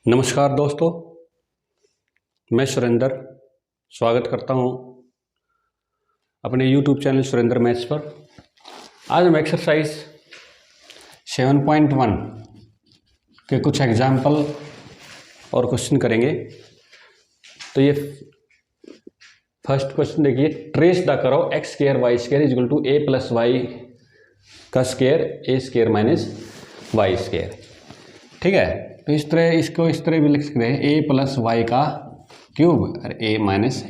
नमस्कार दोस्तों, मैं सुरेंद्र स्वागत करता हूं अपने YouTube चैनल सुरेंद्र मैथ्स पर। आज हम एक्सरसाइज 7.1 के कुछ एग्जाम्पल और क्वेश्चन करेंगे। तो ये फर्स्ट क्वेश्चन देखिए, trace the curve X square Y square is equal to A plus Y का square A square minus Y square. ठीक है, तो इस तरह भी लिख सकते हैं, ए प्लस वाई का क्यूब और ए माइनस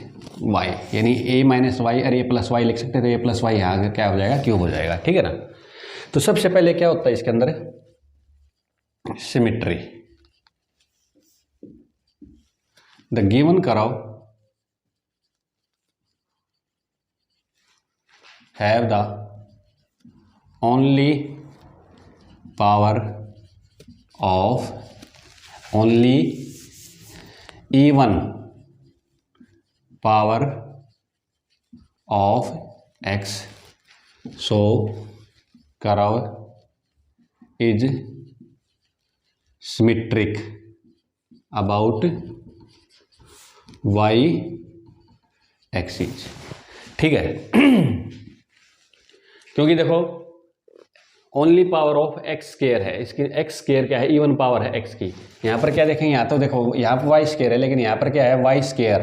वाई, यानी ए माइनस वाई और ए प्लस वाई लिख सकते हैं। तो ए प्लस वाई यहाँ क्या हो जाएगा, क्यूब हो जाएगा। ठीक है ना। तो सबसे पहले क्या होता है इसके अंदर, symmetry. The given curve have the only power of only even power of x, so curve is symmetric about y axis। ठीक है क्योंकि देखो only power of X square है, इसकी एक्स स्क्वायर क्या है, इवन पावर है एक्स की। यहाँ पर क्या देखेंगे, यहाँ तो देखो यहाँ पर वाई स्क्वायर है, लेकिन यहाँ पर क्या है, वाई स्क्वायर।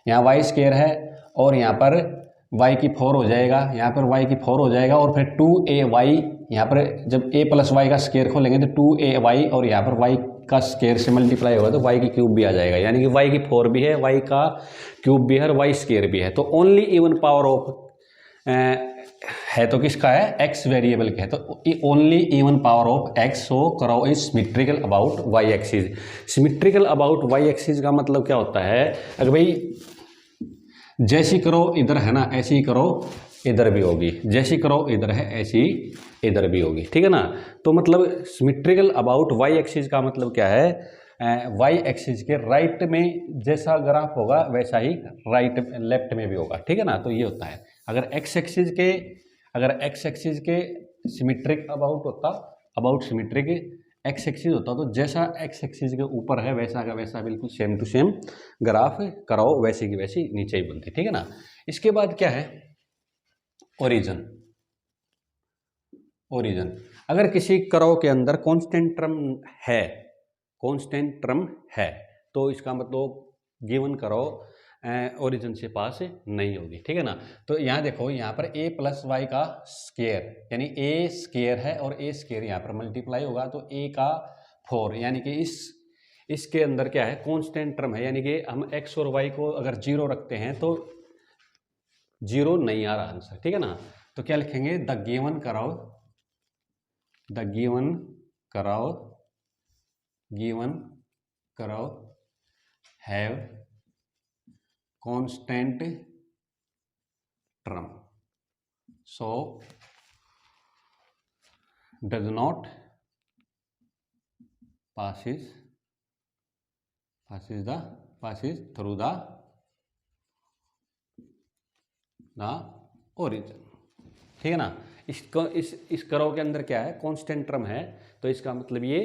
यहाँ वाई स्क्वायर है और यहाँ पर वाई की 4 हो जाएगा, यहाँ पर वाई की 4 हो जाएगा और फिर 2ay। यहाँ पर जब a प्लस वाई का स्क्वायर खोलेंगे तो 2ay और यहाँ पर y का स्क्वायर से मल्टीप्लाई होगा तो y की क्यूब भी आ जाएगा, यानी कि y की 4 भी है, y का क्यूब भी है और y स्क्वायर भी है। तो ओनली इवन पावर ऑफ है तो किसका है, x वेरिएबल का है। तो only even power of x, so curve is symmetrical about y axis. Symmetrical about y axis का मतलब क्या होता है, अगर भाई जैसी करो इधर है ना, ऐसी करो इधर भी होगी, जैसी करो इधर है ऐसी इधर भी होगी। ठीक है ना। तो मतलब सिमेट्रिकल अबाउट y एक्सिस का मतलब क्या है, y एक्सिस के राइट में जैसा ग्राफ होगा वैसा ही राइट लेफ्ट में भी होगा। ठीक है ना। तो ये होता है, अगर x एक्सिस के symmetric about symmetric x axis होता तो जैसा x एक्सिस के ऊपर है वैसा का वैसा बिल्कुल सेम टू सेम ग्राफ कराओ, वैसी की वैसी नीचे ही बनती। ठीक है ना। इसके बाद क्या है, ओरिजिन। अगर किसी कर्व के अंदर कांस्टेंट टर्म है तो इसका मतलब गिवन कर्व ओरिजिन से पास नहीं होगी। ठीक है ना। तो यहाँ देखो, यहाँ पर a प्लस वाई का स्क्वायर, यानी a स्क्वायर है और a स्क्वायर यहाँ पर मल्टीप्लाई होगा तो a का 4, यानी कि इसके अंदर क्या है, कांस्टेंट टर्म है, यानी कि हम x और y को अगर 0 रखते हैं तो 0 नहीं आ रहा आंसर। ठीक है ना। तो क्या लिखेंगे, the given curve have constant term, so does not passes through the origin। ठीक है ना। इसको इस कर्व के अंदर क्या है, कांस्टेंट टर्म है, तो इसका मतलब ये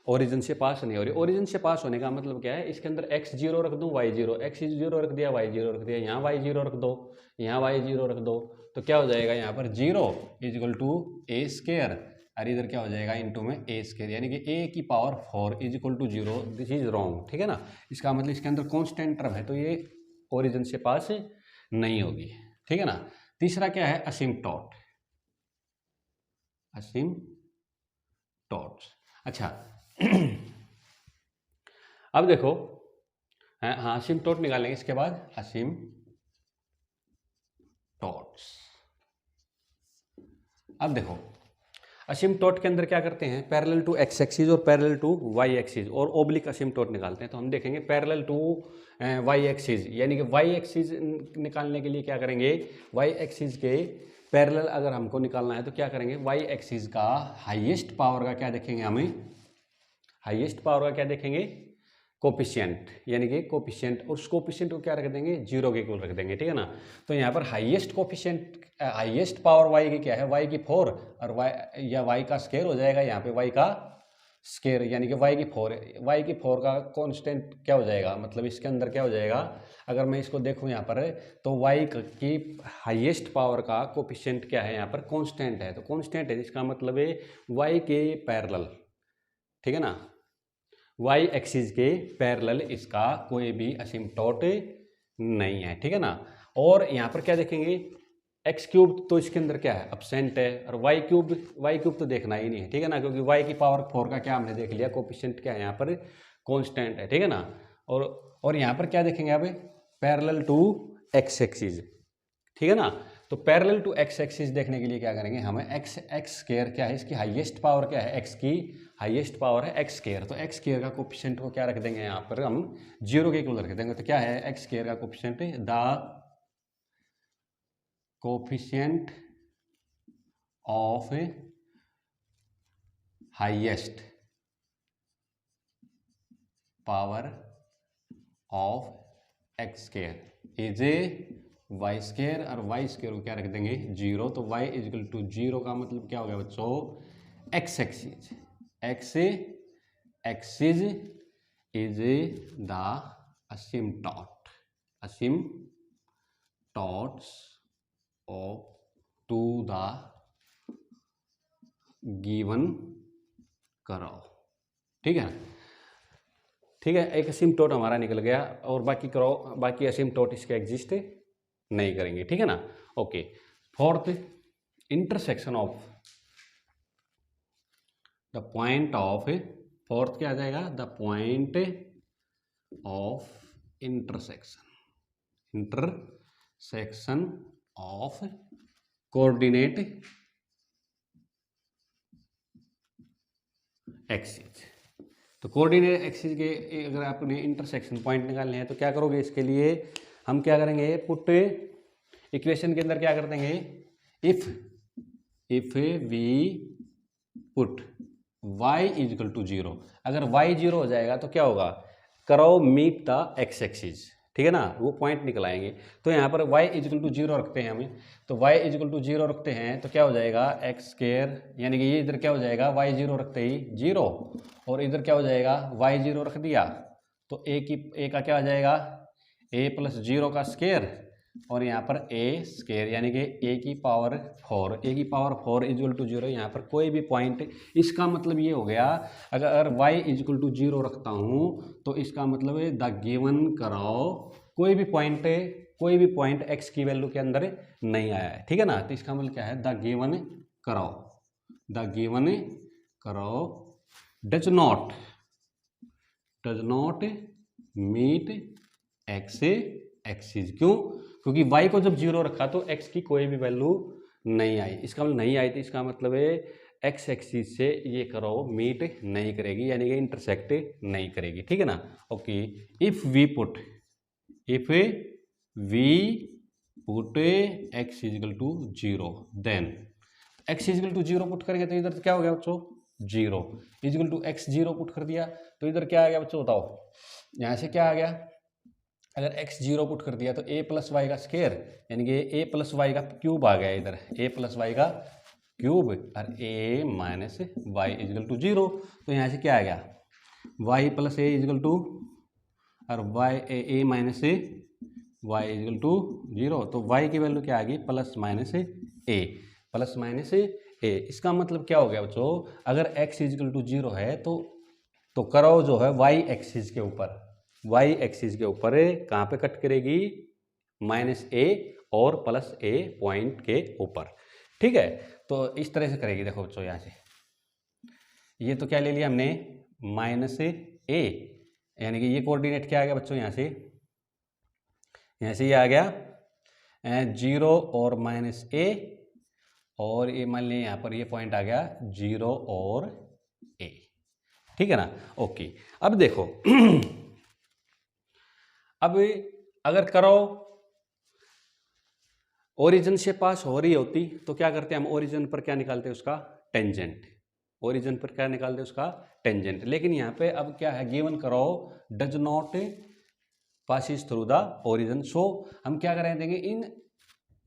ओरिजिन से पास नहीं हो रही। ओरिजिन से पास होने का मतलब क्या है, इसके अंदर x 0 रख दूं, y 0, x 0 रख दिया, y 0 रख दिया, यहाँ y 0 रख दो, यहाँ y 0 रख दो, तो क्या हो जाएगा, यहाँ पर 0 is equal to a square और इधर क्या हो जाएगा, इनटू में a स्क्वायर, यानी कि a की power 4 is equal to 0। This is wrong. ठीक है ना। इसका मतलब इसके अंदर कॉन्स्टेंट टर्म है तो ये ओरिजिन से पास नहीं होगी। ठीक है ना। तीसरा क्या है, असिम्पटोट। अच्छा अब देखो, हाँ असिम्पटोट निकालेंगे, इसके बाद असिम्पटोट्स। अब देखो असिम्पटोट के अंदर क्या करते हैं, पैरेलल टू एक्स एक्सिस और पैरेलल टू वाई एक्सिस और ओब्लिक असिम्पटोट निकालते हैं। तो हम देखेंगे पैरेलल टू वाई एक्सिस, यानी कि वाई एक्सिस निकालने के लिए क्या करेंगे, वाई एक्सिस के पैरेलल अगर हमको निकालना है तो क्या करेंगे, वाई एक्सिस का हाईएस्ट पावर का क्या देखेंगे, हमें हाईएस्ट पावर का क्या देखेंगे, कोफिशिएंट, यानी कि कोफिशिएंट, और उस कोफिशिएंट को क्या रख देंगे, 0 के इक्वल रख देंगे। ठीक है ना। तो यहाँ पर highest coefficient, highest power y की क्या है, y की 4 और y या y का स्क्वायर हो जाएगा, यहाँ पे y का स्केयर यानी कि y की 4 का कांस्टेंट क्या हो जाएगा, मतलब इसके अंदर क्या हो जाएगा, अगर मैं इसको देखूं यहाँ पर तो y की हाईएस्ट पावर का कोफिशिएंट क्या है, यहाँ पर कांस्टेंट है, तो कांस्टेंट है इसका मतलब है y के पैरेलल, ठीक है ना, y एक्सिस के पैरेलल इसका कोई भी असिम्पटोट नहीं है, ठीक है ना। और यहाँ पर क्या देखेंगे, एक्स क्यूब तो इसके अंदर क्या है, एब्सेंट है, और वाई क्यूब तो देखना ही नहीं है, ठीक है ना, क्योंकि y की पावर 4 का क्या हमने देख लिया, कोफिशिएंट क्या है यहाँ पर, कांस्टेंट है, ठीक है ना। और यहाँ पर क्या देखेंगे अब, पैरेलल टू एक्स एक्सिस, ठीक है ना। तो पैरेलल टू एक्स एक्सिस देखने के लिए क्या करेंगे, हमें एक्स स्क्वायर क्या है, इसकी हाईएस्ट पावर क्या है, एक्स की हाईएस्ट पावर है एक्स स्क्वायर, तो एक्स स्क्वायर का कोफिशिएंट को क्या रख देंगे यहाँ पर हम 0 के इक्वल रख देंगे, तो क्या है एक्स स्क्वायर का coefficient, the coefficient of highest power of X square is A Y square, और वाई स्क्वायर को क्या रख देंगे 0, तो y इजिकल टू 0 का मतलब क्या हो गया बच्चों, X axis is the asymptotes of to the given curve, ठीक है, ठीक है, एक असिम्पटोट हमारा निकल गया, और बाकी असिम्पटोट इसके एग्जिस्ट नहीं करेंगे, ठीक है ना। Okay, fourth, intersection of the point of, fourth क्या आ जाएगा, the point of intersection of coordinate axis. तो कोऑर्डिनेट एक्सिस के अगर आपने इंटरसेक्शन पॉइंट निकालने हैं तो क्या करोगे, इसके लिए हम क्या करेंगे, पुट इक्वेशन के अंदर क्या कर देंगे, if we put y equal to 0, अगर y 0 हो जाएगा तो क्या होगा, curve meet the x axis, ठीक है ना, वो पॉइंट निकलाएंगे। तो यहाँ पर y इजिकल टू 0 रखते हैं हमें, तो y इजिकल टू 0 रखते हैं तो क्या हो जाएगा एक्स स्क्वायर, यानी कि ये इधर क्या हो जाएगा y 0 रखते ही 0, और इधर क्या हो जाएगा y 0 रख दिया तो a का क्या आ जाएगा, a प्लस 0 का स्क्वायर, और यहाँ पर a स्क्वायर यानी कि a की पावर 4 इजिकल टू 0, यहाँ पर कोई भी पॉइंट, इसका मतलब ये हो गया, अगर y इजिकल टू 0 रखता हूँ तो इसका मतलब है द गिवन कर्व कोई भी पॉइंट x की वैल्यू के अंदर नहीं आया है, ठीक है ना, तो इसका मतलब क्या है, the given curve does not meet x axis, क्यों, क्योंकि y को जब 0 रखा तो x की कोई भी वैल्यू नहीं आई, इसका मतलब नहीं आई, तो इसका मतलब है x एक्सिस से ये कर्व मीट नहीं करेगी, यानी कि इंटरसेक्ट नहीं करेगी, ठीक है ना। Okay, if we put x equal to 0, then x equal to 0 put करेंगे तो इधर तो क्या हो गया बच्चों 0, इजिकल टू x 0 पुट कर दिया तो इधर क्या आ गया बच्चों बताओ, यहाँ से क्या आ गया, अगर x 0 पुट कर दिया तो a प्लस वाई का स्क्वायर, यानी कि a प्लस वाई का क्यूब आ गया इधर, a प्लस वाई का क्यूब, और a minus y equal to 0, तो यहाँ से क्या आ गया y plus a equal to, और a minus y equal to 0, तो y की वैल्यू क्या आ गई प्लस माइनस ए, इसका मतलब क्या हो गया बच्चों, अगर x इजिकल टू 0 है तो कर्व जो है y एक्सिस के ऊपर कहाँ पे कट करेगी, -a और +a पॉइंट के ऊपर, ठीक है, तो इस तरह से करेगी। देखो बच्चों यहाँ से ये तो क्या ले लिया हमने -a, यानी कि ये कोऑर्डिनेट क्या आ गया बच्चों, यहाँ से ये आ गया 0 और -a, और ये मान लिया यहाँ पर ये पॉइंट आ गया 0 और a, ठीक है ना। ओके, अब देखो अब अगर कर्व ओरिजिन से पास हो रही होती तो क्या करते हैं हम, ओरिजिन पर क्या निकालते हैं उसका टेंजेंट, लेकिन यहाँ पे अब क्या है, given curve does not passes through the origin, so हम क्या करें देंगे,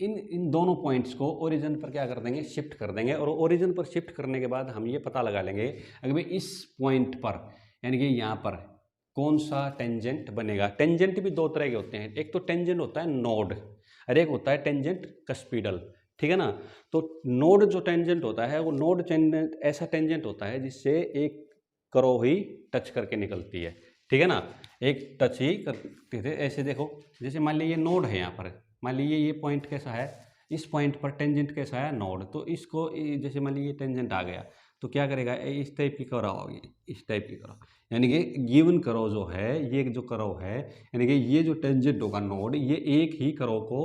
इन दोनों पॉइंट्स को ओरिजिन पर क्या कर देंगे, शिफ्ट कर देंगे। और ओरिजिन पर शिफ्ट करने के बाद हम ये पता लगा लेंगे अगर भाई इस पॉइंट पर यानी कि यहाँ पर कौन सा टेंजेंट बनेगा। टेंजेंट भी दो तरह के होते हैं, एक तो टेंजेंट होता है नोड और एक होता है टेंजेंट कस्पिडल, ठीक है ना। तो नोड जो टेंजेंट होता है वो नोड टेंजेंट ऐसा टेंजेंट होता है जिससे एक करो ही टच करके निकलती है, ठीक है ना, एक टच ही करते थे। ऐसे देखो, जैसे मान लीजिए ये नोड है, यहाँ पर मान लीजिए ये पॉइंट कैसा है, इस पॉइंट पर टेंजेंट कैसा है, नोड। तो इसको जैसे मान लीजिए टेंजेंट आ गया तो क्या करेगा, इस टाइप की करो होगी, इस टाइप की करो, यानी कि गिवन करो जो है, ये जो करो है, यानी कि ये जो टेंजेंट होगा नोड, ये एक ही करो को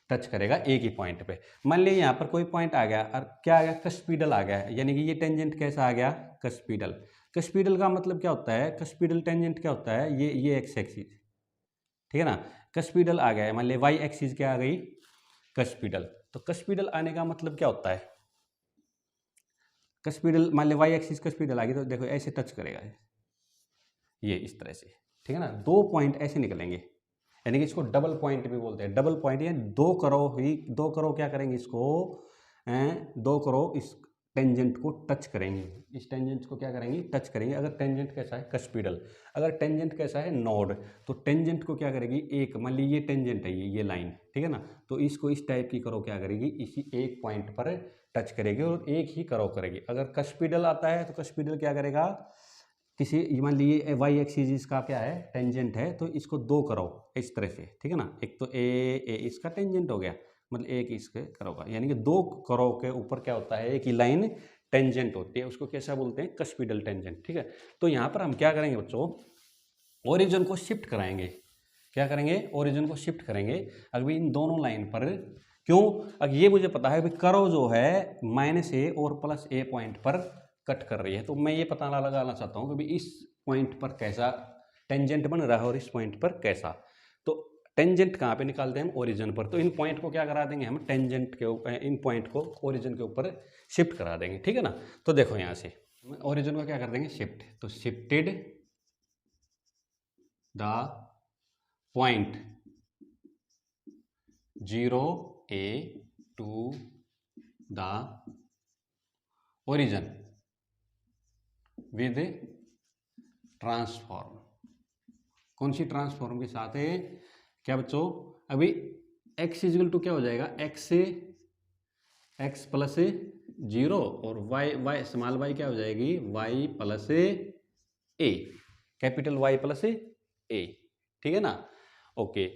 टच करेगा एक ही पॉइंट पे। मान लीजिए यहाँ पर कोई पॉइंट आ गया और क्या आ गया, कस्पिडल आ गया, यानी कि ये टेंजेंट कैसा आ गया, कस्पिडल। कस्पिडल का मतलब क्या होता है, कस्पिडल टेंजेंट क्या होता है, ये एक्स एक्सिस, ठीक है ना। कस्पिडल आ गया है, मान लीजिए वाई एक्सिस क्या आ गई, कस्पिडल। तो कस्पिडल आने का मतलब क्या होता है, कस्पिडल मान लीजिए वाई एक्सिस कस्पिडल आ गई तो देखो ऐसे टच करेगा ये इस तरह से, ठीक है ना। दो पॉइंट ऐसे निकलेंगे, यानी कि इसको डबल पॉइंट भी बोलते हैं। डबल पॉइंट यानी दो करो क्या करेंगे इसको, दो करो इस टेंजेंट को टच करेंगे, इस टेंजेंट को क्या करेंगे, टच करेंगे। अगर टेंजेंट कैसा है, कस्पिडल। अगर टेंजेंट कैसा है, नोड, तो टेंजेंट को क्या करेगी, एक मान लीजिए ये टेंजेंट है, ये लाइन, ठीक है ना। तो इसको इस टाइप की करो क्या करेगी, इसी एक पॉइंट पर टच करेगी और एक ही करो करेगी। अगर कस्पिडल आता है तो कस्पिडल क्या करेगा, किसी मान लीजिए वाई एक्सिस इसका क्या है, टेंजेंट है, तो इसको दो करो इस तरह से, ठीक है ना। एक तो ए इसका टेंजेंट हो गया, मतलब एक इसके करो का, यानी कि दो करो के ऊपर क्या होता है, एक ही लाइन टेंजेंट होती है, उसको कैसा बोलते हैं, कस्पिडल टेंजेंट, ठीक है। तो यहाँ पर हम क्या करेंगे बच्चों, ओरिजिन को शिफ्ट कराएंगे। क्या करेंगे, ओरिजिन को शिफ्ट करेंगे। अभी इन दोनों लाइन पर क्यों, अब ये मुझे पता है अभी करो जो है -a और +a पॉइंट पर कट कर रही है, तो मैं ये पता लगाना चाहता हूँ कि इस पॉइंट पर कैसा टेंजेंट बन रहा है और इस पॉइंट पर कैसा। तो टेंजेंट कहाँ पे निकालते हैं हम, ओरिजिन पर। तो इन पॉइंट को क्या करा देंगे हम, टेंजेंट के ऊपर, इन पॉइंट को ओरिजिन के ऊपर शिफ्ट करा देंगे, ठीक है ना। तो देखो यहाँ से ओरिजिन को क्या कर देंगे, शिफ्ट। तो shifted the point 0a to the origin with transform. कौन सी ट्रांसफॉर्म के साथ है, क्या बच्चों, अभी x इजिकल टू क्या हो जाएगा, x प्लस 0 और y स्मॉल y क्या हो जाएगी, y plus a, capital Y plus a, ठीक है ना। ओके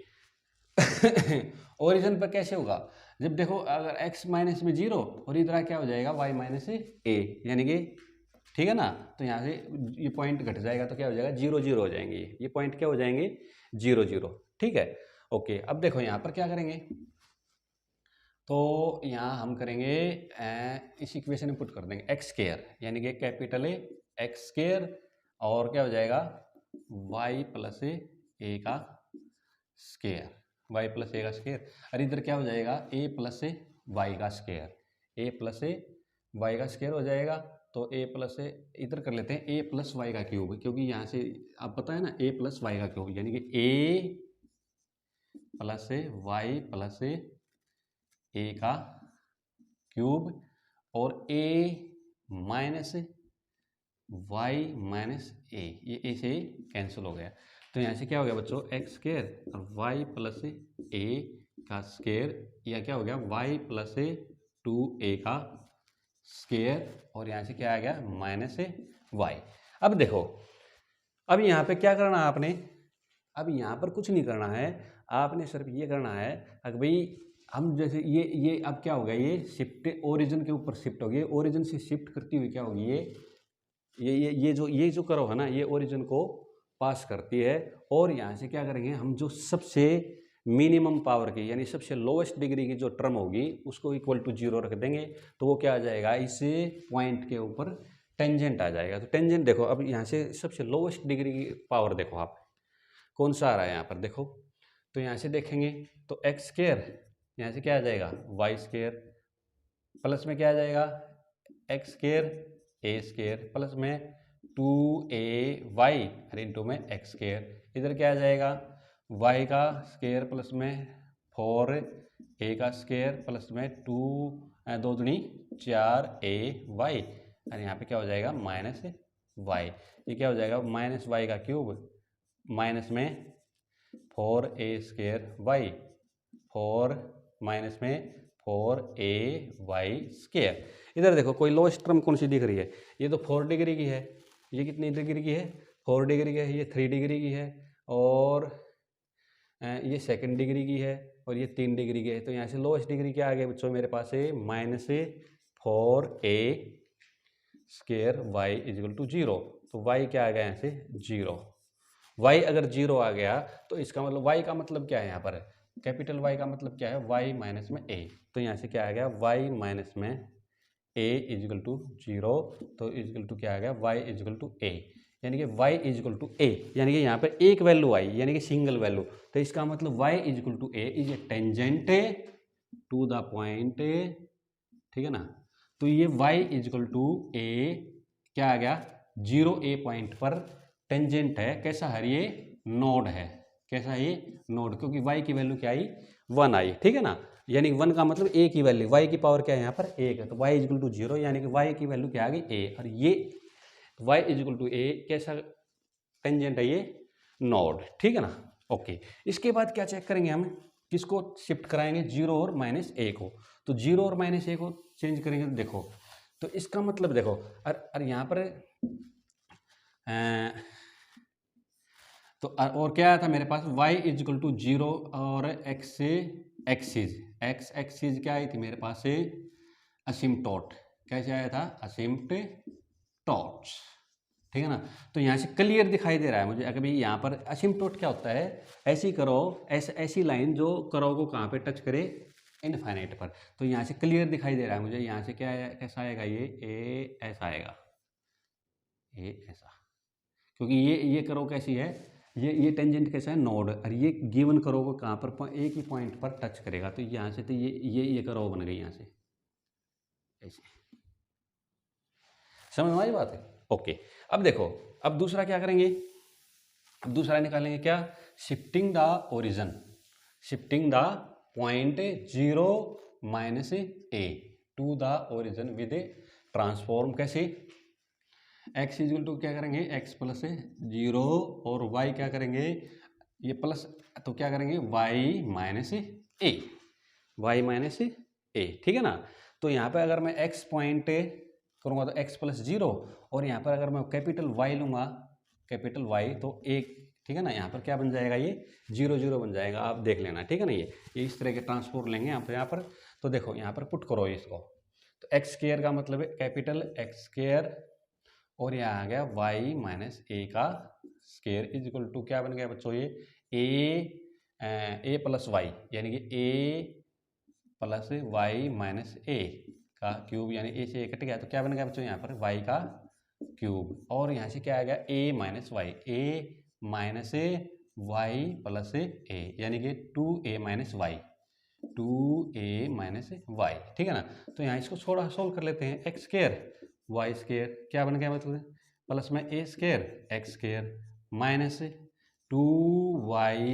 ओरिजिन पर कैसे होगा, जब देखो अगर x माइनस में 0 और इधर क्या हो जाएगा y माइनस a, यानी कि, ठीक है ना। तो यहाँ से ये पॉइंट घट जाएगा तो क्या हो जाएगा, 0 0 हो जाएंगे, ये पॉइंट क्या हो जाएंगे, 0 0, ठीक है। ओके, अब देखो यहाँ पर क्या करेंगे, तो यहाँ हम करेंगे इस इक्वेशन में पुट कर देंगे एक्स स्क्वायर, यानी कि कैपिटल एक्स स्क्वायर और क्या हो जाएगा, y प्लस ए का स्क्वायर, y प्लस ए का स्क्वायर। और इधर क्या हो जाएगा, a प्लस वाई का स्क्वायर, a प्लस वाई का स्क्वायर हो जाएगा। तो a प्लस इधर कर लेते हैं a प्लस वाई का क्यूब, क्योंकि यहाँ से आप पता है ना a प्लस वाई का क्यूब, यानी कि a plus y plus a का क्यूब और a minus y minus a, ये a से कैंसिल हो गया। तो यहाँ से क्या हो गया बच्चों, एक्स स्क्वायर और वाई प्लस a का स्क्वायर, या क्या हो गया y प्लस 2a का स्क्वायर, और यहाँ से क्या आ गया माइनस y। अब देखो, अब यहाँ पे क्या करना है आपने, अब यहाँ पर कुछ नहीं करना है, आपने सिर्फ ये करना है, अगर भाई हम जैसे ये अब क्या हो गया, ये शिफ्ट ओरिजिन के ऊपर शिफ्ट हो गई, ओरिजिन से शिफ्ट करती हुई क्या होगी, ये जो करो है ना, ये ओरिजिन को पास करती है। और यहाँ से क्या करेंगे हम, जो सबसे मिनिमम पावर की यानी सबसे लोवेस्ट डिग्री की जो टर्म होगी उसको इक्वल टू 0 रख देंगे, तो वो क्या आ जाएगा, इस पॉइंट के ऊपर टेंजेंट आ जाएगा। तो टेंजेंट देखो, अब यहाँ से सबसे लोवेस्ट डिग्री की पावर देखो आप कौन सा आ रहा है यहाँ पर देखो, तो यहाँ से देखेंगे तो एक्स स्क्वायर, यहाँ से क्या आ जाएगा वाई स्क्वायर, प्लस में क्या आ जाएगा x square A square, plus में 2ay और इंटू में एक्स स्क्वायर, इधर क्या आ जाएगा y का स्क्वायर प्लस में 4 ए का स्क्वायर प्लस में 2 2 दूनी 4 ए वाई, और यहाँ पे क्या हो जाएगा माइनस वाई। ये क्या हो जाएगा माइनस वाई का क्यूब माइनस में 4 ए स्क्वायर वाई, 4 माइनस में 4 ए वाई स्क्वायर। इधर देखो कोई लोएस्ट टर्म कौन सी दिख रही है, ये तो 4 डिग्री की है, ये कितनी डिग्री की है 4 डिग्री की है, ये 3 डिग्री की है, और ये 2nd डिग्री की है, और ये 3 डिग्री की है। तो यहाँ से लोएस्ट डिग्री क्या आ गया बच्चों मेरे पास है -4 ए स्क्वायर वाई इजिकल टू 0। तो वाई क्या आ गया यहाँ से 0। वाई अगर 0 आ गया तो इसका मतलब वाई का मतलब क्या है, यहाँ पर कैपिटल वाई का मतलब क्या है वाई माइनस में ए। तो यहाँ से क्या आ गया वाई माइनस में ए इजिकल टू 0। तो इजिकल टू क्या आ गया वाई इजिकल टू ए, यानी कि y इजिकल टू ए, यानी कि यहाँ पर एक वैल्यू आई यानी कि सिंगल वैल्यू। तो इसका मतलब y equal to a is a tangent to the point, ठीक है ना। तो ये y इजिकल टू ए क्या आ गया 0 ए पॉइंट पर टेंजेंट है, कैसा है ये नोड है, कैसा है ये नोड, क्योंकि y की वैल्यू क्या आई 1 आई, ठीक है ना। यानी 1 का मतलब a की वैल्यू, y की पावर क्या है यहाँ पर 1 है, तो y इजिकल टू 0 यानी कि y की वैल्यू क्या आ गई a, और ये y इजिकल टू ए कैसा टेंजेंट है ये नोड, ठीक है ना। ओके, इसके बाद क्या चेक करेंगे हम, किसको शिफ्ट कराएंगे 0 और -a को। तो 0 और -a को चेंज करेंगे तो देखो, तो इसका मतलब देखो और यहाँ पर तो और क्या आया था मेरे पास y इजिकल टू 0 और x एक्सिस क्या आई थी मेरे पास से असिम्प्टोट, कैसे आया था असिम्प्टोट, ठीक है ना। तो यहाँ से क्लियर दिखाई दे रहा है मुझे, अभी यहाँ पर असिम्प्टोट क्या होता है, ऐसी करो ऐसी लाइन जो करो को कहाँ पे टच करे इनफाइनाइट पर। तो यहाँ से क्लियर दिखाई दे रहा है मुझे, यहाँ से क्या कैसा आएगा ये ए ऐसा आएगा, ए ऐसा, क्योंकि ये करो कैसी है, ये टेंजेंट कैसा है नोड, और ये गिवन करो को कहाँ पर एक ही पॉइंट पर टच करेगा। तो यहाँ से तो ये करो बन गई यहाँ से ऐसे, समझ में आई बात है। ओके, अब देखो अब दूसरा क्या करेंगे, अब दूसरा निकालेंगे क्या, shifting the origin, shifting the point 0 -a to the origin with transform, कैसे x इजिकल टू क्या करेंगे x प्लस 0 और y क्या करेंगे ये प्लस, तो क्या करेंगे y माइनस ए, ठीक है ना। तो यहाँ पे अगर मैं x पॉइंट करूँगा तो x प्लस 0, और यहाँ पर अगर मैं कैपिटल Y लूँगा कैपिटल Y तो 1, ठीक है ना। यहाँ पर क्या बन जाएगा ये 0 0 बन जाएगा, आप देख लेना, ठीक है ना। ये इस तरह के ट्रांसफॉर्म लेंगे यहाँ पर तो देखो यहाँ पर पुट करो इसको, तो एक्स स्क्वायर का मतलब है कैपिटल एक्स स्क्वायर, और यहाँ आ गया y माइनस ए का स्क्वायर इजिकल टू क्या बन गया बच्चों ये ए प्लस वाई, यानी कि ए प्लस वाई माइनस ए का क्यूब, यानी ए से ए कट गया तो क्या बन गया बच्चों यहाँ पर y का क्यूब, और यहाँ से क्या आ गया a minus Y, A minus Y plus A, यानी कि 2a minus Y, 2a minus Y, ठीक है ना। तो यहाँ इसको थोड़ा सोल्व कर लेते हैं, एक्स स्क्वायर वाई स्क्वायर क्या बन गया मतलब प्लस में A square X square minus 2y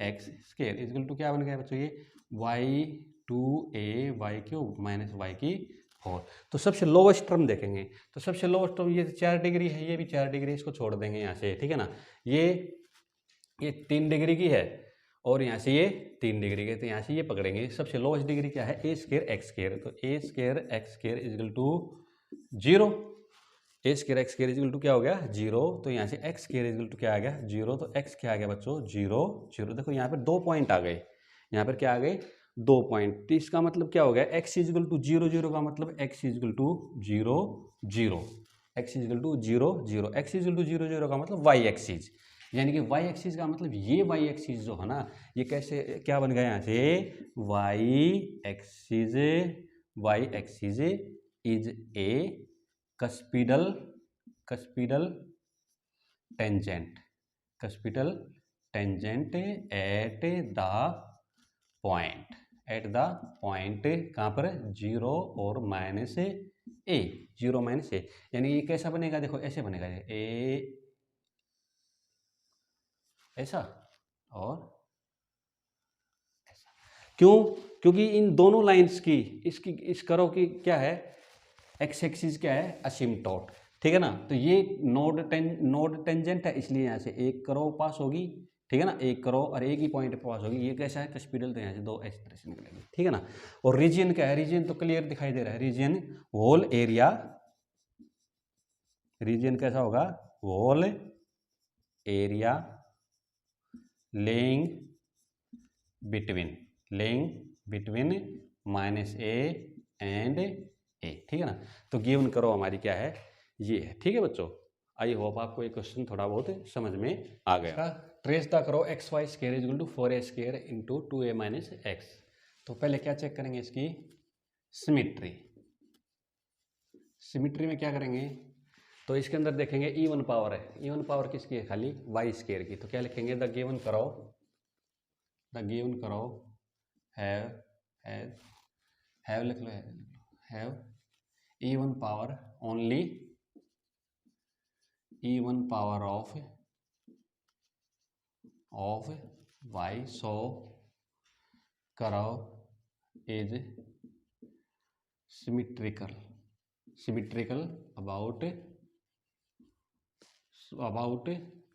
X square equal to क्या बन गया बच्चों ये y 2a Y cube minus Y की 4। तो सबसे लोवेस्ट टर्म देखेंगे, तो सबसे लोवेस्ट टर्म ये 4 डिग्री है, ये भी 4 डिग्री, इसको छोड़ देंगे यहाँ से, ठीक है ना। ये 3 डिग्री की है और यहाँ से ये 3 डिग्री के, तो यहाँ से ये पकड़ेंगे। सबसे लोवेस्ट डिग्री क्या है ए स्क्वायर एक्स स्क्वायर, तो A square X square equal to 0, A square X square equal to क्या हो गया 0। तो यहाँ से एक्स स्क्वायर इजिकल टू क्या आ गया 0, तो एक्स क्या आ गया बच्चों 0 0। देखो यहाँ पर 2 पॉइंट आ गए, यहाँ पर क्या आ गए 2 पॉइंट, तो इसका मतलब क्या हो गया एक्स इजिकल टू 0 0 का मतलब x equal to 0 0, x equal to 0 0, x equal to 0 0 का मतलब वाई एक्सिस, यानी कि y एक्सिस का मतलब ये y एक्सिस जो है ना ये कैसे क्या बन गया यहाँ से y axis is a cuspidal tangent at the point कहाँ पर 0 और माइनस ए, 0 माइनस ए, यानी ये कैसा बनेगा देखो ऐसे बनेगा ए ऐसा और क्यों? क्योंकि इन दोनों लाइंस की इसकी इस करो की क्या है, एक्स एक्सिस क्या है, असिम्प्टोट, ठीक है ना। तो ये नोड टेंजेंट है, इसलिए यहाँ से एक करो पास होगी, ठीक है ना, एक करो और एक ही पॉइंट पे पास होगी। ये कैसा है, कस्पिडल, तो यहाँ से दो इस तरह से निकलेगी, ठीक है ना। और रीजन क्या है, रीजन तो क्लियर दिखाई दे रहा है, रीजन होल एरिया, रीजन कैसा होगा, whole area lying between minus A and A, ठीक है ना। तो गिवन करो हमारी क्या है, ये है, ठीक है बच्चों। आई होप आपको ये क्वेश्चन थोड़ा बहुत समझ में आ गया। Trace the curve x y square is equal to 4a square into 2a minus x. तो पहले क्या चेक करेंगे, इसकी सिमिट्री। सिमिट्री में क्या करेंगे, तो इसके अंदर देखेंगे इवन पावर है, इवन पावर किसकी है, खाली वाई स्केयर की। तो क्या लिखेंगे, द गिवन करो हैव लिख लो, have even power only even power of y, so curve is symmetrical about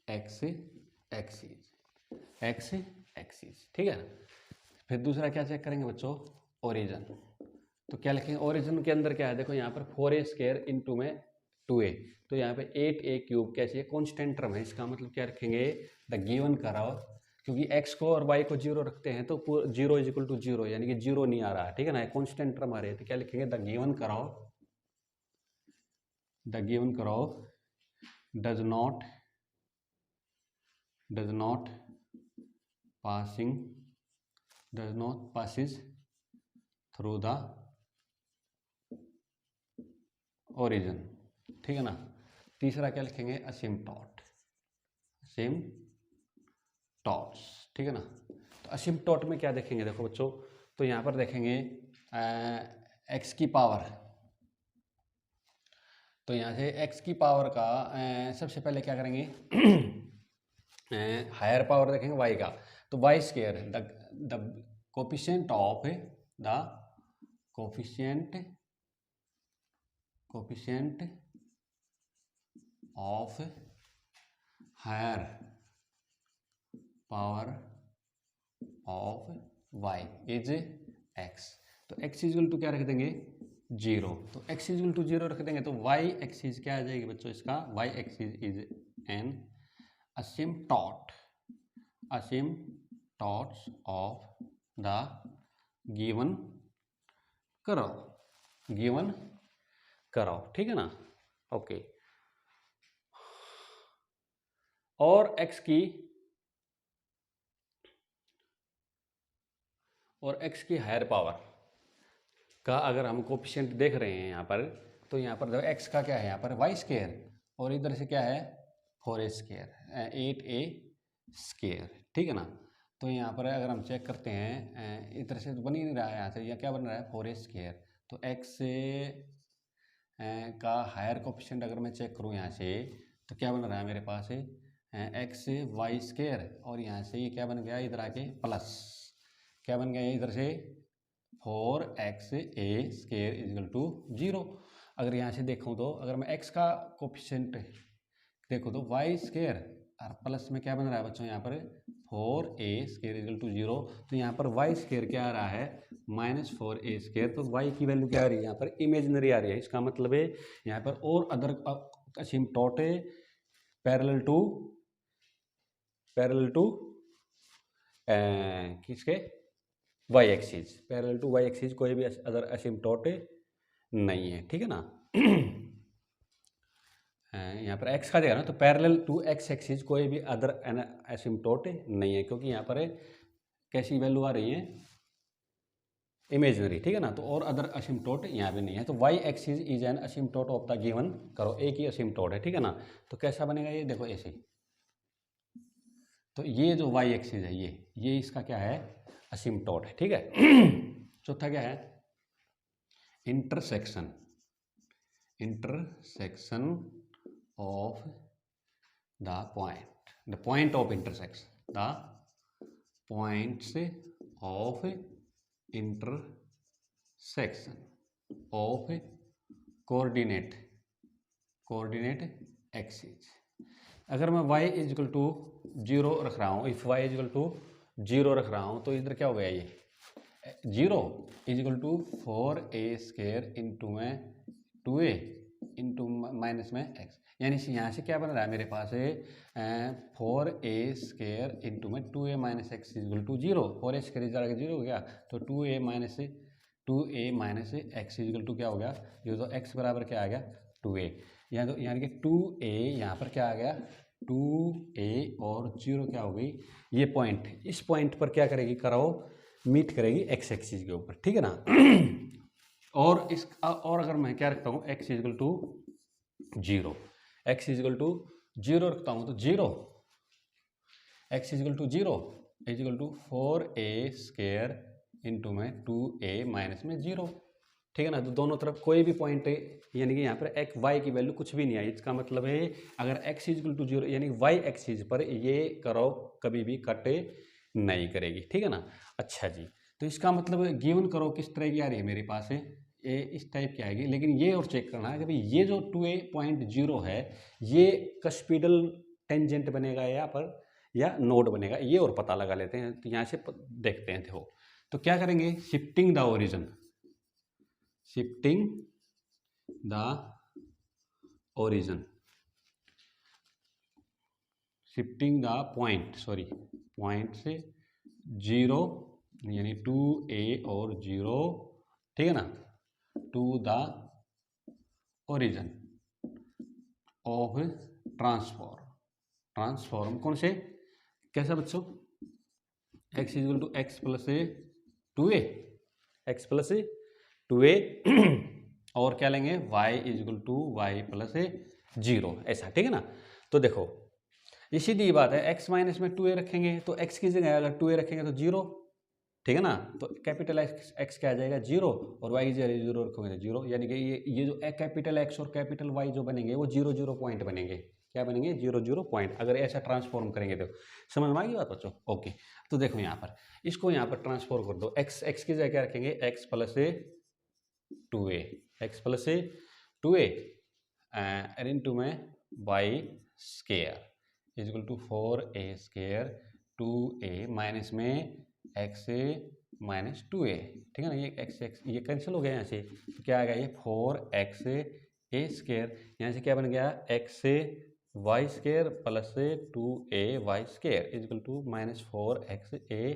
x axis, ठीक है। फिर दूसरा क्या चेक करेंगे बच्चों, ओरिजिन। तो क्या लिखेंगे, ओरिजिन के अंदर क्या है, देखो यहाँ पर 4a स्क्वायर इंटू में 2a, तो यहाँ पे 8a क्यूब कैसी है, कॉन्स्टेंट टर्म है। इसका मतलब क्या रखेंगे, द गिवन कराओ, क्योंकि x को और y को 0 रखते हैं तो 0 इज इक्वल टू 0, यानी कि 0 नहीं आ रहा है, ठीक है ना, कॉन्स्टेंट टर्म आ रहे हैं। तो क्या लिखेंगे, द गिवन कराओ does not passes through the origin, ठीक है ना। तीसरा क्या लिखेंगे, असिम्पटोट्स, ठीक है ना। तो असिम्पटोट में क्या देखेंगे, देखो बच्चों, तो यहाँ पर देखेंगे एक्स की पावर, तो यहाँ से एक्स की पावर का सबसे पहले क्या करेंगे, हायर पावर देखेंगे वाई का, तो y square the coefficient of higher power of y is x। तो x इक्वल टू क्या रख देंगे, 0। तो x इक्वल टू 0 रख देंगे तो y एक्सिस क्या आ जाएगी बच्चों, इसका y axis is an asymptotes of the given curve, ठीक है ना। ओके, और x की हायर पावर का अगर हम कोफिशिएंट देख रहे हैं यहाँ पर, तो यहाँ पर देखो x का क्या है, यहाँ पर y स्केयर, और इधर से क्या है 4a स्केयर 8a स्केयर, ठीक है ना। तो यहाँ पर अगर हम चेक करते हैं, इधर से तो बन ही नहीं रहा है, यहाँ से यह क्या बन रहा है 4a स्केयर। तो x का हायर कोफिशिएंट अगर मैं चेक करूँ यहाँ से, तो क्या बन रहा है मेरे पास है एक्स वाई स्केयर, और यहाँ से ये क्या बन गया, इधर आके प्लस क्या बन गया इधर से 4xa स्केयर इजल टू 0। अगर यहाँ से देखूँ तो अगर मैं x का कोफिशिएंट देखो तो y स्केयर और प्लस में क्या बन रहा है बच्चों, यहाँ पर 4a स्केयर इजल टू 0। तो यहाँ पर y स्केयर क्या आ रहा है, -4a स्केयर। तो y की वैल्यू क्या आ रही है, यहाँ पर इमेजिनरी आ रही है। इसका मतलब है यहाँ पर और अदर असिम्पटोट पैरेलल टू किसके, y axis, parallel to y axis, कोई भी अदर असिम्पटोट नहीं है, ठीक है ना। यहाँ पर x का देगा ना, तो पैरेलल टू x एक्सिस कोई भी अदर असिम्पटोट नहीं है, क्योंकि यहाँ पर कैसी वैल्यू आ रही है, इमेजिनरी, ठीक है ना। तो और अदर असिम्पटोट यहाँ भी नहीं है। तो y axis is an asymptote of the given curve, एक ही असिम्पटोट है, ठीक है ना। तो कैसा बनेगा ये, देखो ऐसे, तो ये जो y एक्सिस है ये इसका क्या है, असिम्पटोट है, ठीक है। चौथा क्या है, intersection of the point of intersection, the points of intersection of coordinate axis. अगर मैं y इजिकल टू 0 रख रहा हूँ, इफ y इजिकल टू 0 रख रहा हूँ, तो इधर क्या हो गया, ये 0 इजिकल टू 4a² इंटू में 2a इंटू माइनस में x, यानी यहाँ से क्या बन रहा है मेरे पास है 4a² इंटू में 2a minus x equal to 0। 4a² इधर 0 हो गया, तो 2a minus x equal to क्या हो गया, ये तो x बराबर क्या आ गया 2a, यहाँ तो यानी कि 2a यहाँ पर क्या आ गया 2a और 0 क्या हो गई, ये पॉइंट, इस पॉइंट पर क्या करेगी कराओ, मीट करेगी एक्स एक्सिस के ऊपर, ठीक है ना। और अगर मैं क्या रखता हूँ x equal to 0, x equal to 0 रखता हूँ, तो 0 x equal to 0 equal to 4a² into में 2a माइनस में 0, ठीक है ना। तो दोनों तरफ कोई भी पॉइंट है, यानी कि यहाँ पर x y की वैल्यू कुछ भी नहीं आई, इसका मतलब है अगर x इजिकल टू 0 यानी y एक्सिस पर ये करो कभी भी कट नहीं करेगी, ठीक है ना। अच्छा जी, तो इसका मतलब गिवन करो किस तरह की आ रही है मेरे पास है, ये इस टाइप की आएगी, लेकिन ये और चेक करना है कि भाई ये जो 2a.0 है ये कस्पिडल टेंजेंट बनेगा यहाँ पर या नोड बनेगा, ये और पता लगा लेते हैं। तो यहाँ से देखते हैं, देखो तो क्या करेंगे, shifting the origin, shifting the origin, shifting the point, sorry point से 0 यानी 2a और 0, ठीक है ना, to the origin of transform कौन से, कैसा बच्चों, x equal to x plus 2a, x plus 2a और क्या लेंगे y equal to y plus 0, ऐसा, ठीक है ना। तो देखो ये सीधी बात है, x माइनस में 2a रखेंगे तो x की जगह अगर 2a रखेंगे तो 0, ठीक है ना, तो कैपिटल x क्या आ जाएगा 0 और y की जगह 0 रखोगे तो 0, यानी कि ये जो कैपिटल x और कैपिटल y जो बनेंगे वो 0 0 पॉइंट बनेंगे, क्या बनेंगे 0 0 पॉइंट, अगर ऐसा ट्रांसफॉर्म करेंगे तो समझ में आ गई बात बच्चों। ओके, तो देखो यहाँ पर इसको यहाँ पर ट्रांसफॉर्म कर दो, x की जगह क्या रखेंगे x plus 2a, x plus 2a into में y square equal to 4a² 2a minus में x माइनस 2a, ठीक है ना, ये x ये कैंसिल हो गया यहाँ से, तो क्या आ गया ये 4xa², यहाँ से क्या बन गया x(y² plus 2ay² is equal to minus 4xa²।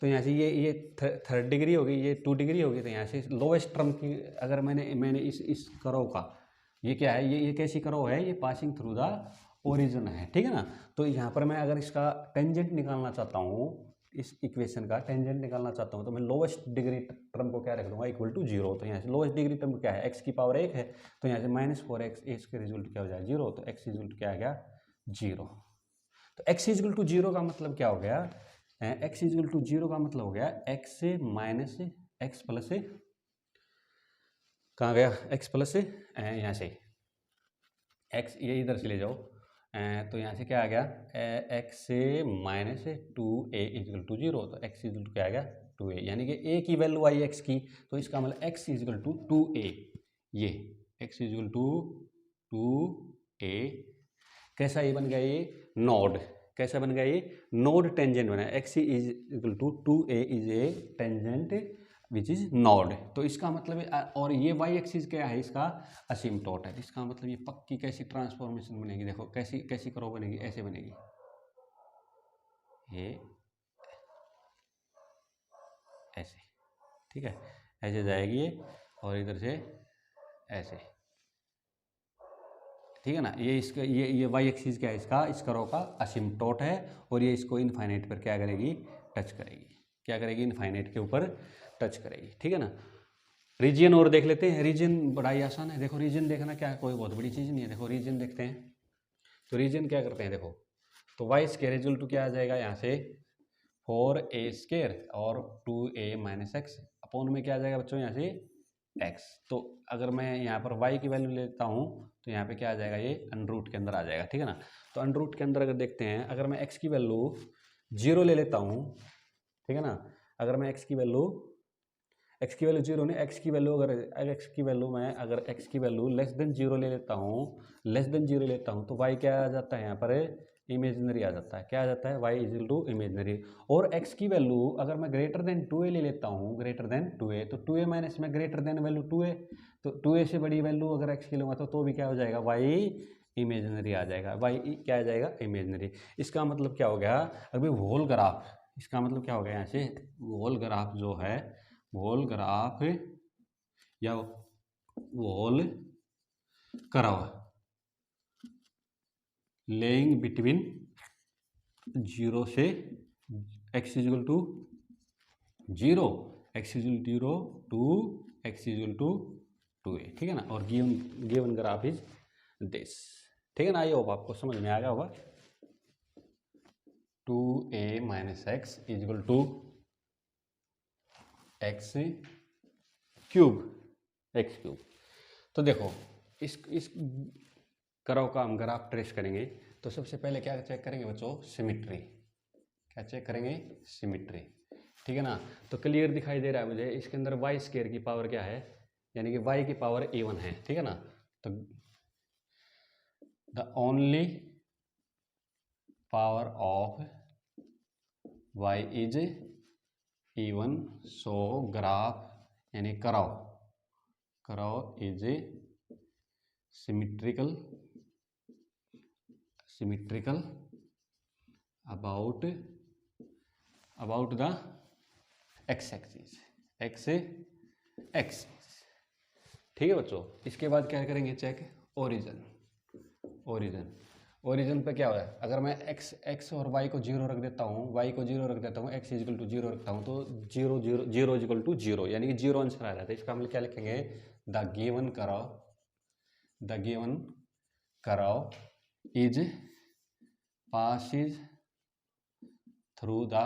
तो यहाँ से ये थर्ड डिग्री होगी, ये 2 डिग्री होगी, तो यहाँ से लोवेस्ट टर्म की अगर मैंने इस करो का ये क्या है, ये कैसी करो है, ये पासिंग थ्रू द ओरिजिन है, ठीक है ना। तो यहाँ पर मैं अगर इसका टेंजेंट निकालना चाहता हूँ, इस इक्वेशन का टेंजेंट निकालना चाहता हूँ, तो मैं लोवेस्ट डिग्री टर्म को क्या रख दूंगा इक्वल टू 0। तो यहाँ से लोवेस्ट डिग्री टर्म क्या है x की पावर 1 है, तो यहाँ से माइनस 4x इसके रिजल्ट क्या हो जाएगा 0, तो x रिजल्ट क्या आ गया 0। तो x इजिकल टू 0 का मतलब क्या हो गया, x इजिकल टू 0 का मतलब हो गया x से माइनस एक्स प्लस कहाँ गया x प्लस यहाँ से x, ये इधर से ले जाओ, तो यहाँ से क्या आ गया x से माइनस 2a इजिकल टू 0, तो x इजिकल टू क्या आ गया 2a, यानी कि a की वैल्यू आई x की, तो इसका मतलब x इजिकल टू 2a, ये x इजिकल टू 2a, कैसा ये बन गया, ये नोड, कैसा बन गया ये नोड टेंजेंट बना, x equal to 2a is a tangent which is node. तो इसका मतलब है, और ये y एक्सिस क्या है इसका असिम्प्टोट है, इसका मतलब ये पक्की कैसी ट्रांसफॉर्मेशन बनेगी, देखो कैसी करो बनेगी, ऐसे बनेगी, ये ऐसे, ठीक है, ऐसे जाएगी ये और इधर से ऐसे, ठीक है ना। ये इसका ये y एक्सिस क्या है इसका, इस करो का असिम्प्टोट है, और ये इसको इनफाइनाइट पर क्या करेगी टच करेगी, क्या करेगी इनफाइनाइट के ऊपर टच करेगी, ठीक है ना। रीजन और देख लेते हैं, रीजन बड़ा ही आसान है, देखो रीजन देखना क्या है, कोई बहुत बड़ी चीज़ नहीं है। देखो रीजन देखते हैं, तो रीजन क्या करते हैं, देखो तो y² इक्वल टू क्या आ जाएगा यहाँ से 4a² और 2a माइनस एक्स अपॉन में क्या आ जाएगा बच्चों यहाँ से x। तो अगर मैं यहाँ पर y की वैल्यू लेता हूँ तो यहाँ पे क्या आ जाएगा, ये अंडर के अंदर आ जाएगा, ठीक है ना। तो अंडर के अंदर अगर देखते हैं, अगर मैं x की वैल्यू 0 ले लेता हूँ, ठीक है ना, अगर मैं x की वैल्यू जीरो नहीं, x की वैल्यू अगर x की वैल्यू लेस देन जीरो ले लेता हूँ तो y क्या आ जाता है यहाँ पर, इमेजिनरी आ जाता है। क्या आ जाता है, y इज टू इमेजिनरी। और x की वैल्यू अगर मैं ग्रेटर देन 2a ले लेता हूँ, ग्रेटर देन 2a, तो 2a माइनस में ग्रेटर देन वैल्यू 2a, तो 2a से बड़ी वैल्यू अगर x की लूँगा तो भी क्या हो जाएगा, y इमेजिनरी आ जाएगा। y क्या आ जाएगा, इमेजिनरी। इसका मतलब क्या हो गया, अभी होल ग्राफ, इसका मतलब क्या हो गया यहाँ से, होल ग्राफ जो है, होल ग्राफ या होल कर्व लेइंग बिटवीन 0 से x equal to 0, x equal to x equal to 2a, ठीक है ना। और गिवन ग्राफ इज दिस, ठीक है ना। आई होप आपको समझ में आ गया होगा। 2a minus x equal to x cube, तो देखो इस कर्व का हम ग्राफ ट्रेस करेंगे तो सबसे पहले क्या चेक करेंगे बच्चों, सिमिट्री। क्या चेक करेंगे, सिमिट्री, ठीक है ना। तो क्लियर दिखाई दे रहा है मुझे, इसके अंदर वाई स्क्वायर की पावर क्या है, यानी कि वाई की पावर इवन है, ठीक है ना। तो the only power of Y is even, so graph यानी curve is symmetrical about the x axis, ठीक है बच्चों। इसके बाद क्या करेंगे, चेक ओरिजिन पे क्या हुआ है, अगर मैं x और y को 0 रख देता हूँ, x इक्वल टू 0 रखता हूँ, तो 0 इक्वल टू 0, यानी कि 0 आंसर आ जाता है। इसका मतलब क्या लिखेंगे, the given curve is passes through the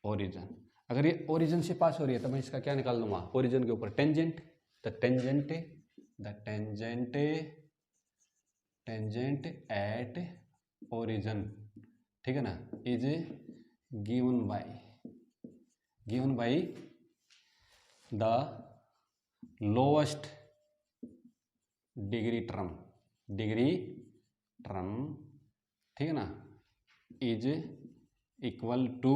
origin। अगर ये ओरिजिन से पास हो रही है तो मैं इसका क्या निकाल लूंगा, ओरिजिन के ऊपर टेंजेंट, टेंजेंट एट ओरिजिन, ठीक है ना, is given by the lowest degree term, ठीक है ना, इज इक्वल टू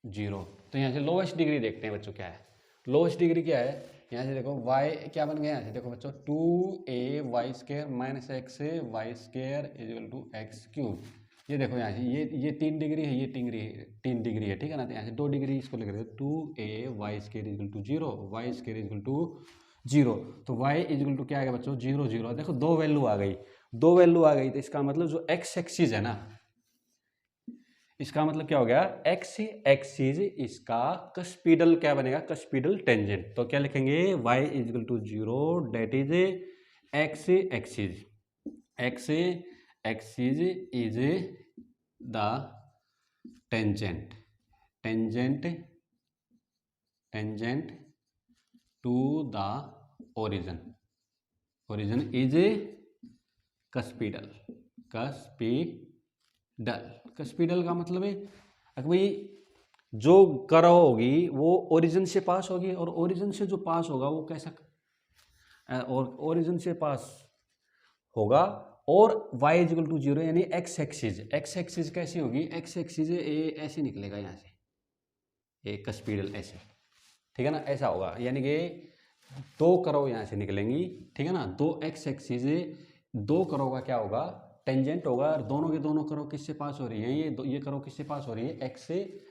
0। तो यहाँ से लोवेस्ट डिग्री देखते हैं बच्चों, क्या है लोवेस्ट डिग्री, क्या है यहाँ से देखो, y क्या बन गया, यहाँ से देखो बच्चों 2a y square minus x y square is equal to x cube. ये देखो यहाँ से ये 3 डिग्री है, ये 3 डिग्री है, ठीक है ना। तो यहाँ से 2 डिग्री इसको लिख रहे थे, 2a y square is equal to 0, y square is equal to 0, तो y इक्वल टू क्या आएगा बच्चों, 0 0। देखो दो वैल्यू आ गई, तो इसका मतलब जो x एक्सिस है ना, इसका मतलब क्या हो गया, x एक्सिस इसका कस्पिडल क्या बनेगा, कस्पिडल टेंजेंट। तो क्या लिखेंगे, y equal to 0 that is x axis is the tangent to the origin is cuspidal का मतलब है अगर भाई जो कर्व होगी वो ओरिजिन से पास होगी, और ओरिजिन से जो पास होगा वो कैसा, और ओरिजिन से पास होगा, और y इक्वल टू 0, यानी x एक्सिस कैसी होगी, x एक्सिस ऐसे निकलेगा यहाँ से, एक कस्पिडल ऐसे, ठीक है ना, ऐसा होगा, यानी कि दो कर्व यहाँ से निकलेंगी, ठीक है ना। दो x एक्सिस, दो कर्व का क्या होगा, टेंजेंट होगा, और दोनों के दोनों कर्व किससे पास हो रही है, ये कर्व किससे पास हो रही है,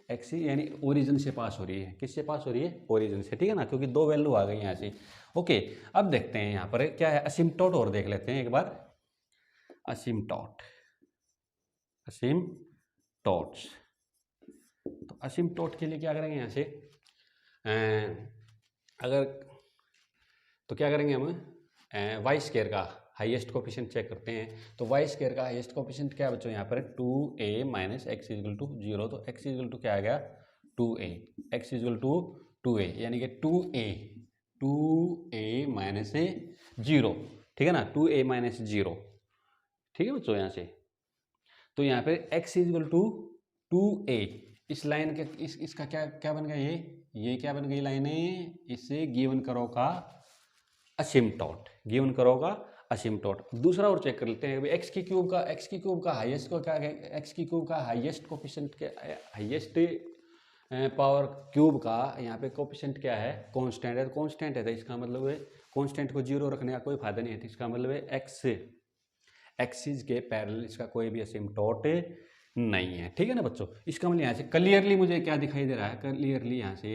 x यानी ओरिजिन से पास हो रही है, किससे पास हो रही है, ओरिजिन से, ठीक है ना, क्योंकि दो वैल्यू आ गई यहाँ से। ओके, अब देखते हैं यहाँ पर क्या है, असिम्पटोट और देख लेते हैं एक बार, असिम्पटोट्स। तो असिम्पटोट के लिए क्या करेंगे यहाँ से, अगर तो क्या करेंगे हम, वाई स्क्वायर का हाईएस्ट कोफिशिएंट चेक करते हैं। तो वाई स्क्वायर का हाईएस्ट कोफिशिएंट क्या है बच्चों, यहाँ पर 2a minus x equal to 0, तो x इक्वल टू क्या आ गया, 2a, x equal to 2a, यानी कि 2a माइनस 0, ठीक है ना, 2a माइनस 0, ठीक है बच्चों यहाँ से। तो यहाँ पे x इजल टू 2a, इस लाइन के इसका क्या क्या बन गया, ये क्या बन गई लाइन है, इससे गिवन करो का असिम्पटोट, गिवन करो का असिम्पटोट। दूसरा और चेक कर लेते हैं, एक्स की क्यूब का हाईएस्ट को क्या है, एक्स की क्यूब का हाईएस्ट कोफिशिएंट के हाईएस्ट पावर क्यूब का यहाँ पे कोफिशिएंट क्या है, कांस्टेंट है, कांस्टेंट है, तो इसका मतलब है कांस्टेंट को जीरो रखने का कोई फायदा नहीं है, तो इसका मतलब है एक्सिस के पैरेलल इसका कोई भी असिम्पटोट नहीं है। ठीक है ना बच्चों, इसका मतलब यहाँ से क्लियरली मुझे क्या दिखाई दे रहा है, क्लियरली यहाँ से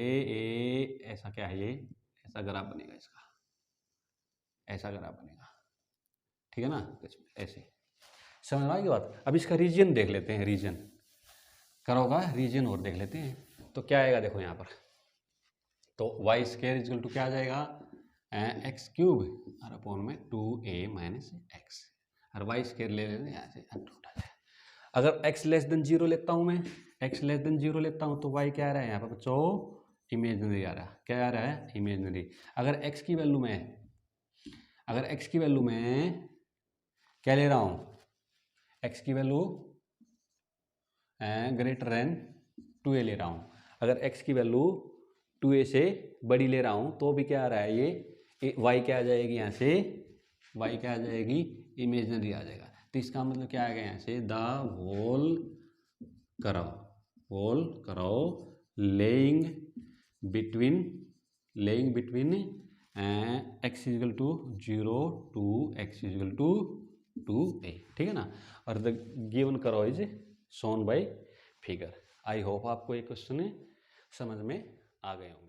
ऐसा क्या है, ये ऐसा ग्राफ बनेगा, इसका ऐसा ग्राफ बनेगा। ठीक है ना, ऐसे समझ में आएगी बात। अब इसका रीजन देख लेते हैं, रीजन करोगा रीजन और देख लेते हैं, तो क्या आएगा देखो यहाँ पर, तो वाई स्क्वायर इक्वल टू क्या आ जाएगा, एक्स क्यूब और अपॉन में 2a माइनस एक्स, और वाई स्क्वायर ले लेते हैं यहाँ से टोटल है। अगर x लेस देन 0 लेता हूँ मैं, x लेस देन 0 लेता हूँ तो y क्या आ रहा है यहाँ पर बच्चों, इमेजनरी आ रहा है, क्या आ रहा है, इमेजनरी। अगर x की वैल्यू में क्या ले रहा हूँ, x की वैल्यू ग्रेटर देन 2a ले रहा हूँ, अगर x की वैल्यू 2a से बड़ी ले रहा हूँ तो भी क्या आ रहा है, ये y क्या आ जाएगी, यहाँ से y क्या आ जाएगी, इमेजनरी आ जाएगा। तो इसका मतलब क्या आ गया यहाँ से, the whole curve lying between x equal to 0 to x equal to 2a। ठीक है ना, और the given curve is shown by figure. I hope आपको ये क्वेश्चन समझ में आ गए होंगे।